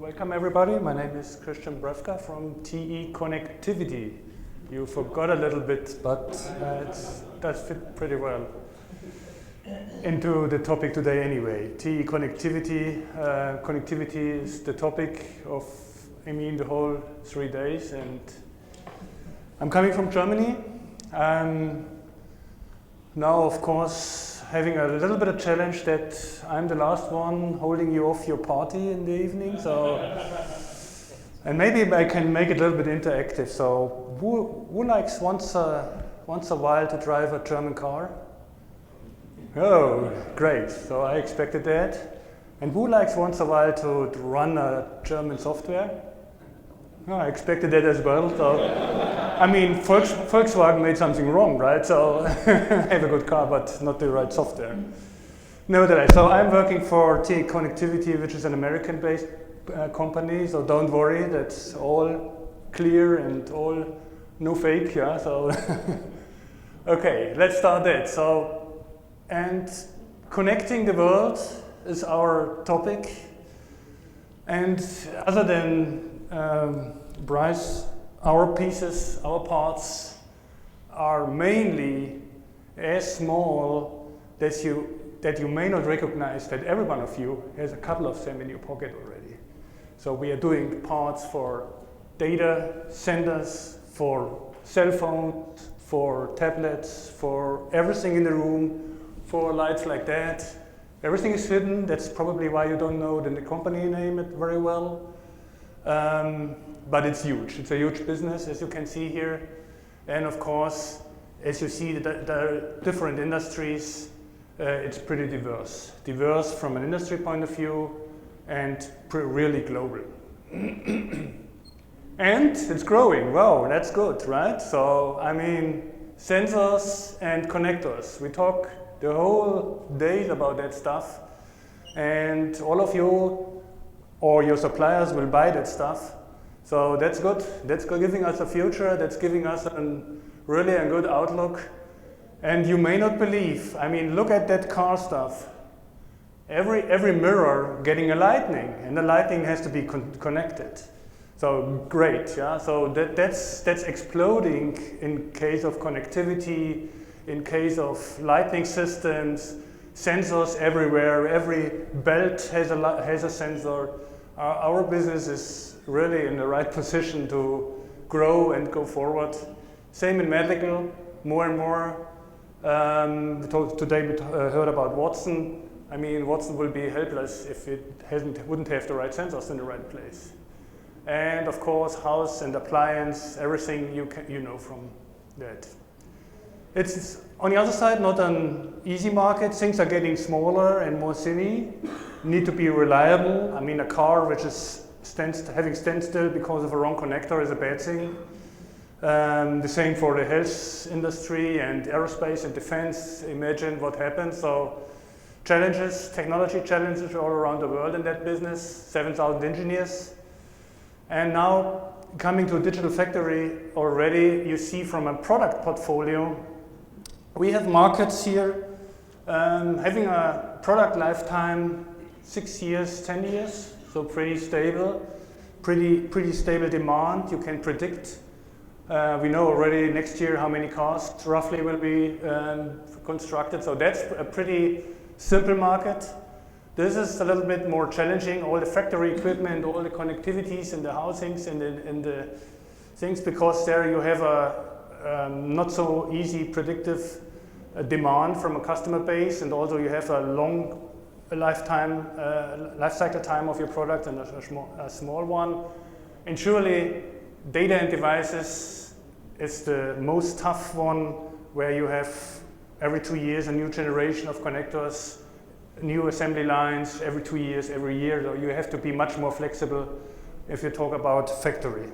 Welcome everybody, my name is Brefka from TE Connectivity. You forgot a little bit, but it does fit pretty well into the topic today anyway. TE Connectivity, connectivity is the topic of, the whole 3 days, and I'm coming from Germany. Now, of course, having a little bit of challenge that I'm the last one holding you off your party in the evening, so and maybe I can make it a little bit interactive. So who likes once a while to drive a German car? Oh, great! So I expected that. And who likes once a while to run a German software? Oh, I expected that as well. So Volkswagen made something wrong, right? So have a good car, but not the right software. Nevertheless, so I'm working for TE Connectivity, which is an American-based company. So don't worry, that's all clear and all no fake. Yeah. So okay, let's start that. So and connecting the world is our topic. And other than Bryce, our pieces, our parts are mainly as small that you may not recognize that every one of you has a couple of them in your pocket already. So we are doing parts for data centers, for cell phones, for tablets, for everything in the room, for lights like that. Everything is hidden. That's probably why you don't know the company name very well. But it's huge. It's a huge business, as you can see here. And of course, as you see the different industries, it's pretty diverse. Diverse from an industry point of view and really global. And it's growing. Wow, that's good, right? So, sensors and connectors. We talk the whole day about that stuff. And all of you or your suppliers will buy that stuff. So that's good. That's giving us a future. That's giving us really a good outlook. And you may not believe, look at that car stuff. Every mirror getting a lightning, and the lightning has to be connected. So great, yeah. So that's exploding in case of connectivity, in case of lighting systems, sensors everywhere. Every belt has a sensor. Our business is really in the right position to grow and go forward. Same in medical, more and more. Today we heard about Watson. Watson will be helpless if it wouldn't have the right sensors in the right place. And of course, house and appliance, everything you know from that. It's on the other side not an easy market. Things are getting smaller and more silly. Need to be reliable. A car which is having standstill because of a wrong connector is a bad thing. The same for the health industry and aerospace and defense. Imagine what happens. So challenges, technology challenges all around the world in that business. 7,000 engineers. And now coming to a digital factory already, you see from a product portfolio, we have markets here having a product lifetime 6 years, 10 years, so pretty stable, pretty stable demand. You can predict. We know already next year how many cars roughly will be constructed. So that's a pretty simple market. This is a little bit more challenging. All the factory equipment, all the connectivities in the housings and the things, because there you have a not so easy predictive demand from a customer base, and also you have a long life cycle time of your product and a small one. And surely data and devices is the most tough one, where you have every 2 years a new generation of connectors, new assembly lines every 2 years, every year. So you have to be much more flexible if you talk about factory.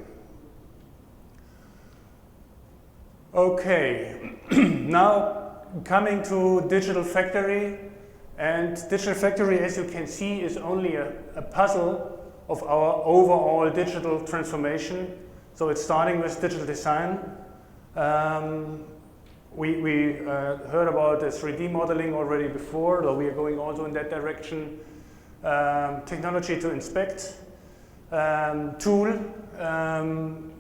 Okay, now coming to digital factory. And digital factory, as you can see, is only a puzzle of our overall digital transformation. So it's starting with digital design. We heard about the 3D modeling already before, so we are going also in that direction. Technology to inspect, tool.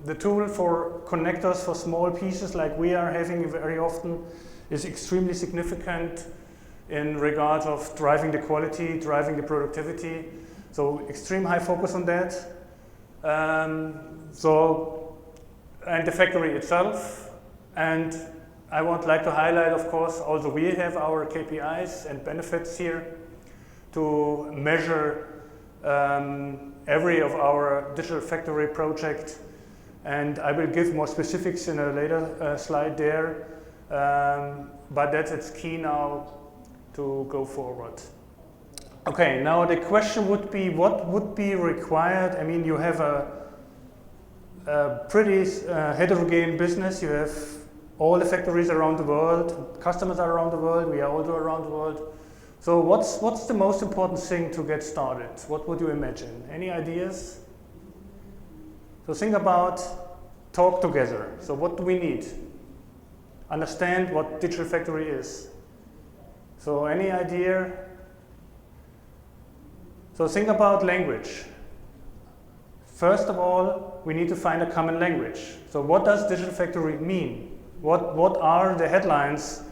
The tool for connectors for small pieces like we are having very often is extremely significant in regards of driving the quality, driving the productivity. So extreme high focus on that. And the factory itself. And I would like to highlight, of course, also we have our KPIs and benefits here to measure every of our digital factory project. And I will give more specifics in a later slide there. But it's key now to go forward. Okay, now the question would be, what would be required? I mean, you have a pretty heterogeneous business. You have all the factories around the world, customers are around the world, we are also around the world. So what's the most important thing to get started? What would you imagine? Any ideas? So think about talk together. So what do we need? Understand what digital factory is. So any idea? So think about language. First of all, we need to find a common language. So what does digital factory mean? What are the headlines?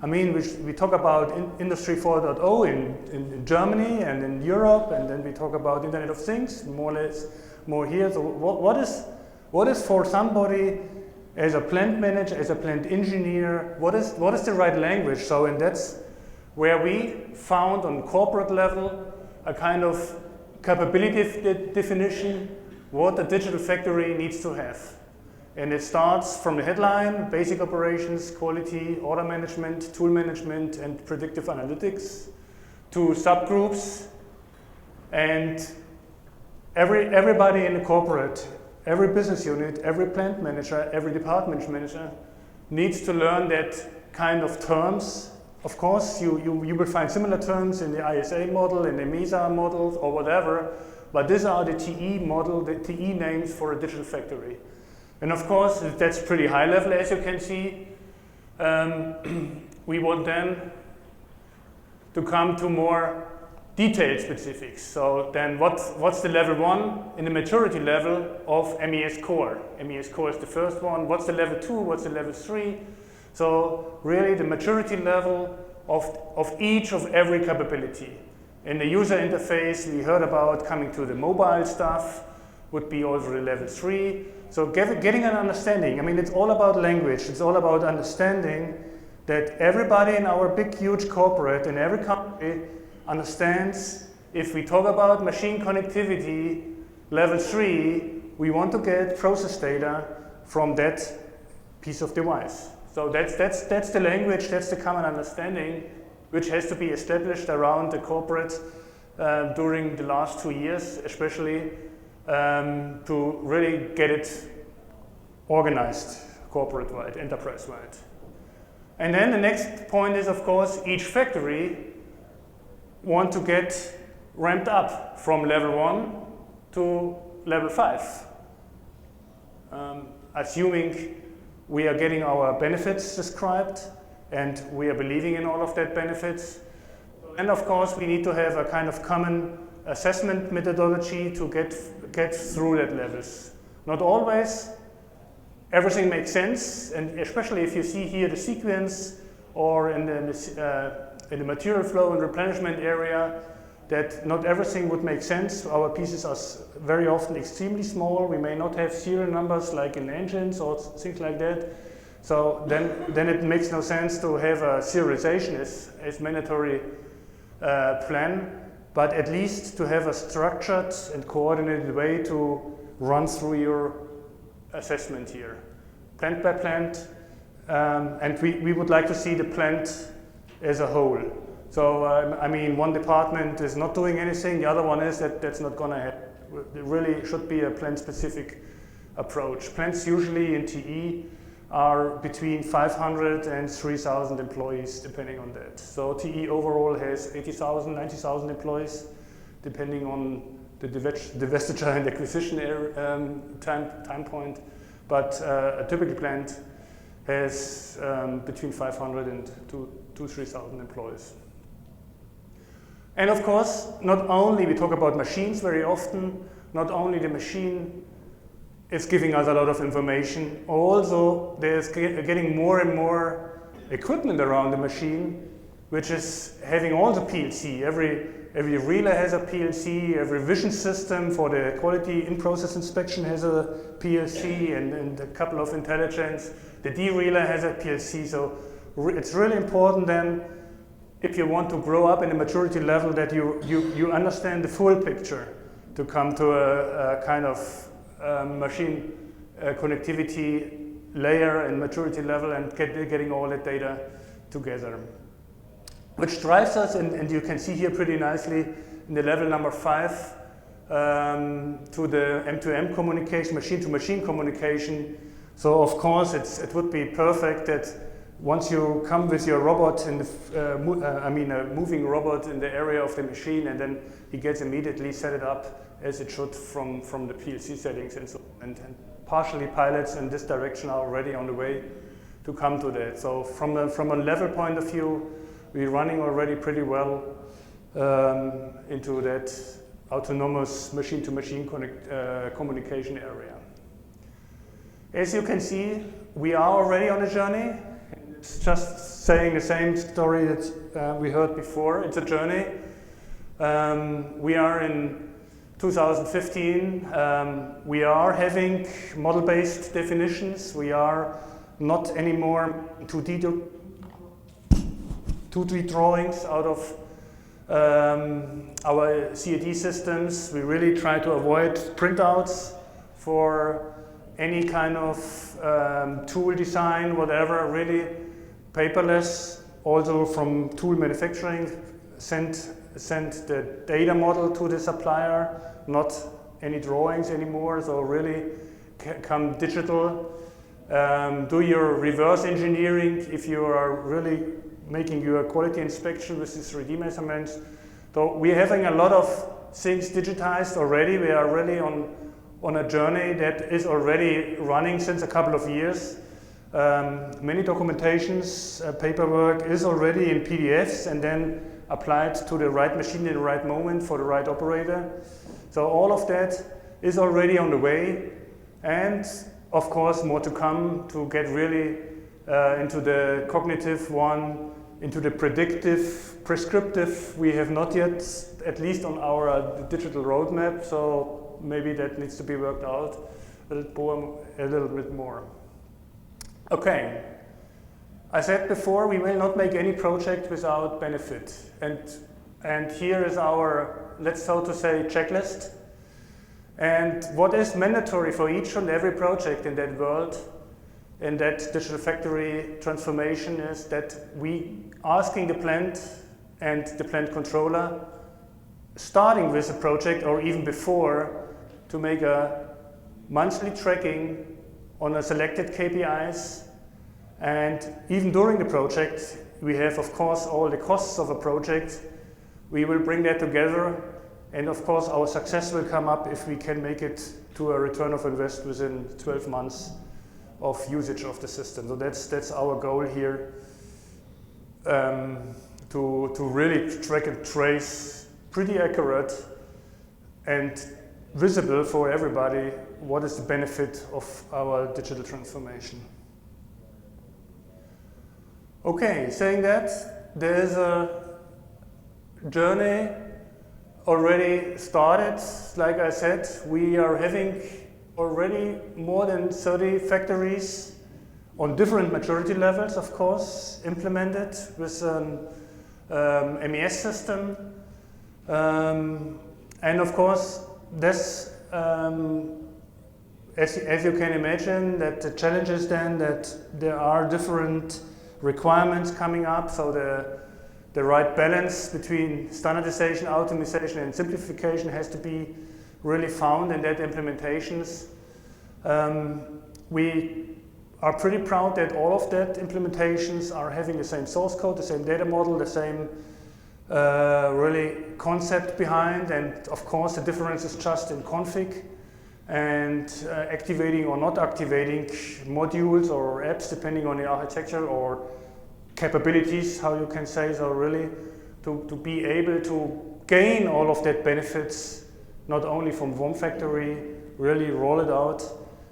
I mean, we talk about Industry 4.0 in Germany and in Europe, and then we talk about Internet of Things, more or less more here. So what is for somebody as a plant manager, as a plant engineer, what is the right language? So, and that's where we found on corporate level a kind of capability definition what a digital factory needs to have. And it starts from the headline, basic operations, quality, order management, tool management, and predictive analytics, to subgroups. And everybody in the corporate, every business unit, every plant manager, every department manager needs to learn that kind of terms. Of course, you will find similar terms in the ISA model, in the MESA models, or whatever, but these are the TE model, the TE names for a digital factory. And of course, that's pretty high level, as you can see. We want then to come to more detailed specifics. So then what's the level 1 in the maturity level of MES core? MES core is the first one. What's the level 2? What's the level 3? So really the maturity level of each of every capability. In the user interface, we heard about coming to the mobile stuff, would be also the level 3. So getting an understanding, I mean, it's all about language. It's all about understanding that everybody in our big, huge corporate, in every company, understands if we talk about machine connectivity, level 3, we want to get process data from that piece of device. So that's the language, that's the common understanding, which has to be established around the corporate during the last 2 years, especially to really get it organized corporate-wide, enterprise-wide. And then the next point is, of course, each factory want to get ramped up from level 1 to level 5. Assuming we are getting our benefits described and we are believing in all of that benefits. And of course, we need to have a kind of common assessment methodology to get through that levels. Not always everything makes sense, and especially if you see here the sequence or in the material flow and replenishment area, that not everything would make sense. Our pieces are very often extremely small. We may not have serial numbers like in engines or things like that. So then it makes no sense to have a serialization as mandatory plan, but at least to have a structured and coordinated way to run through your assessment here, plant by plant, and we would like to see the plant as a whole. So I mean, one department is not doing anything, the other one is, that's not going to happen. It really should be a plant-specific approach. Plants usually in TE are between 500 and 3,000 employees, depending on that. So TE overall has 80,000, 90,000 employees, depending on the divestiture and acquisition time point. But a typical plant has between 500 and 3,000 employees. And of course, not only we talk about machines very often, not only the machine is giving us a lot of information, also there's getting more and more equipment around the machine, which is having all the PLC. Every relay has a PLC, every vision system for the quality in-process inspection has a PLC, and a couple of intelligence. The D-relay has a PLC, so it's really important then, if you want to grow up in a maturity level, that you understand the full picture to come to a kind of machine connectivity layer and maturity level, and getting all that data together. Which drives us, and you can see here pretty nicely in the level number 5, to the M2M communication, machine-to-machine communication. So of course it would be perfect that once you come with your robot in the, a moving robot in the area of the machine, and then he gets immediately set it up as it should from the PLC settings and so on. And partially pilots in this direction are already on the way to come to that. So from a level point of view, we're running already pretty well into that autonomous machine-to-machine communication area. As you can see, we are already on a journey. It's just saying the same story that we heard before. It's a journey. We are in 2015. We are having model-based definitions. We are not anymore 2D drawings out of our CAD systems. We really try to avoid printouts for any kind of tool design, whatever, really paperless. Also from tool manufacturing, send the data model to the supplier, not any drawings anymore, so really come digital. Do your reverse engineering if you are really making your quality inspection with these 3D measurements. So we're having a lot of things digitized already. We are really on a journey that is already running since a couple of years. Many documentations, paperwork is already in PDFs and then applied to the right machine in the right moment for the right operator. So all of that is already on the way, and of course more to come to get really into the cognitive one, into the predictive, prescriptive. We have not yet, at least on our digital roadmap, so maybe that needs to be worked out a little bit more. Okay, I said before, we will not make any project without benefit, and here is our, let's so to say, checklist. And what is mandatory for each and every project in that world, in that digital factory transformation, is that we asking the plant and the plant controller, starting with the project or even before, to make a monthly tracking on a selected KPIs. And even during the project, we have, of course, all the costs of a project. We will bring that together, and of course our success will come up if we can make it to a return of invest within 12 months of usage of the system. So that's our goal here, to really track and trace, pretty accurate and visible for everybody, what is the benefit of our digital transformation. Okay, saying that, there's a journey already started. Like I said, we are having already more than 30 factories on different maturity levels, of course, implemented with an MES system. And of course, this, as you can imagine, that the challenge is then that there are different requirements coming up, so the right balance between standardization, optimization, and simplification has to be really found in that implementations. We are pretty proud that all of that implementations are having the same source code, the same data model, the same really concept behind, and of course the difference is just in config and activating or not activating modules or apps depending on the architecture or capabilities, how you can say. So really to be able to gain all of that benefits not only from one factory, really roll it out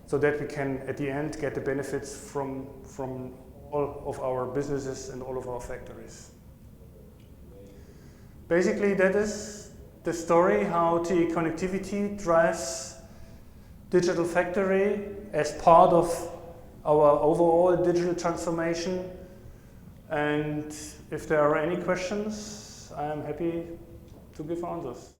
so that we can, at the end, get the benefits from all of our businesses and all of our factories. Basically, that is the story how TE Connectivity drives digital factory as part of our overall digital transformation. And if there are any questions, I am happy to give answers.